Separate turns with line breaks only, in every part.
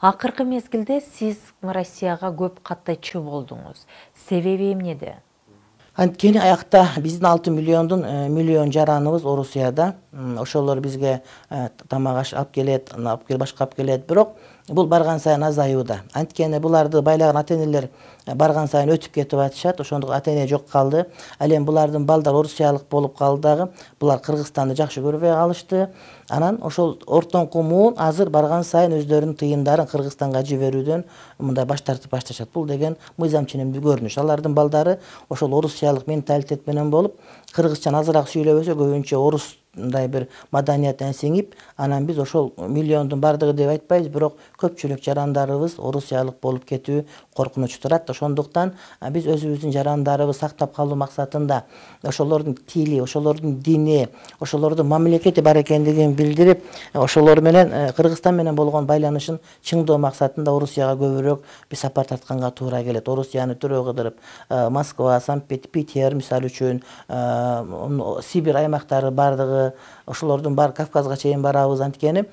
Акыркы мезгилде сиз Россияга көп каттайчу болдуңуз. Себеби эмнеде?
Анткени аякта биздин 6 миллион жараныбыз Орусияда. Ошолор бизге тамак аш алып келет, башка алып келет. Бирок бул барган сайын азаюуда. Анткени буларды байлаган ата-энелер барган сайын өтүп кетип атышат. Ошондук ата-эне жок калды. Ал эми булардын балдары орусиялык болуп калды дагы. Булар Кыргызстанды жакшы көрбөй калышты. Анан ошол ортоңку муун азыр барган сайын өздөрүнүн тыйындарын Кыргызстанга жиберүүдөн мындай баш тартып башташат. Бул деген мыйзам ченемдүү көрүнүш. Алардын балдары ошол орусиялык менталитет менен болуп, кыргызчаны азыраак сүйлөбөсө көбүнчө орус мындай бир маданияттан сиңип, анан биз ошол миллиондун бардыгы деп айтпайбыз, бирок көпчүлүк жарандарыбыз орусиялык болуп кетүү коркунучу турат. Ошондуктан биз өзүбүздүн жарандарыбызды сактап калуу максатында ошолордун тили, ошолордун дини, ошолордун мамлекети бар экендигин билдирип, ошолор менен Кыргызстан менен болгон байланышын чыңдоо максатында Орусияга көбүрөөк биз сапар тартканга туура келет. Орусияны түрөө кыдырып, Москва, Санкт-Петербург мисалы үчүн, Сибирь аймактары бардыгы, ошолордун бар Кавказга чейин барабыз. Анткени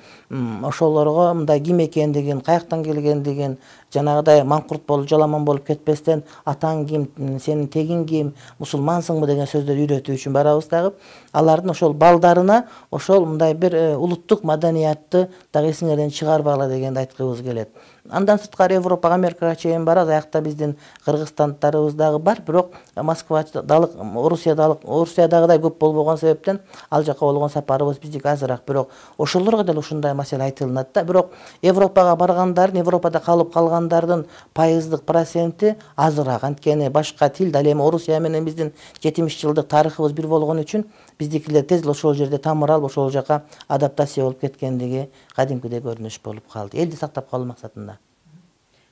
ошолорго мындай ким экендигин, каяктан келгендигин, жанагыдай маңкурт болуп, жаламан болуп кетпестен, атаң ким, сенин тегиң ким, мусулмансыңбы деген сөздөрдү үйрөтүү үчүн барабыз дагы. Алардын ошол балдарына ошол мындай бир улуттук маданиятты дагы эсиңерден чыгарбагыла дегенди айткыбыз келет. Андан сырткары Европага, Америкага чейин барабыз. Аякта биздин кыргызстандтарыбыз дагы бар, бирок Москвадалык, Орусиядагыдай көп болбогон себептен ал жака болгон сапарыбыз биздики азыраак. Бирок ошолорго деле ушундай маселе айтылынат да. Бирок Европага баргандардын, Европада калып калгандардын пайыздык проценти азыраак. Анткени башка тил, ал эми Орусия менен биздин 70 жылдык тарыхыбыз бир болгон үчүн биздикилер тез ошол жерде тамыр алып, ошол жака адаптация болуп кеткендиги кадимкидей көрүнүш болуп калды. Элди сактап калуу максатында.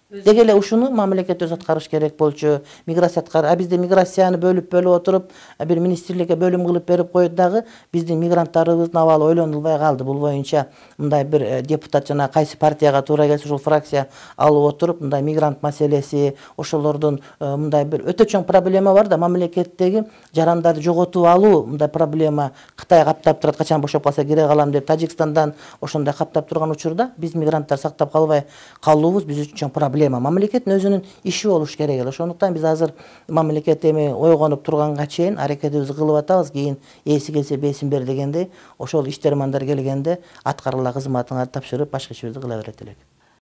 Деги эле ушуну мамлекет өз аткарыш керек болчу. Миграция аткар. Бизде миграцияны бөлүп отуруп, бир министрликке бөлүм кылып берип коюп дагы биздин мигранттарыбыздын абалы ойлонулбай калды. Бул боюнча мындай бир депутат жана кайсы партияга туура келсе ошол фракция алып отуруп, мындай мигрант маселеси, ошолордун мындай бир өтө чоң проблема бар да, мамлекеттеги жарандарды жоготуп алуу мындай проблема. Кытай каптап турат, качан бошоп калса кире калам деп Тажикстандан ошондой каптап турган учурда биз мигранттар сактап калбай калуубуз биз үчүн чоң проблема. Мамлекеттин өзүнүн иши болуш керек эле. Ошондуктан биз азыр мамлекет эми ойгонуп турганга чейин аракетибизди кылып атабыз. Кийин эси келсе бесин бер дегендей, ошол иштермандар келгенде аткарыла кызматыңарды тапшырып башка ишибизди кыла берет элек.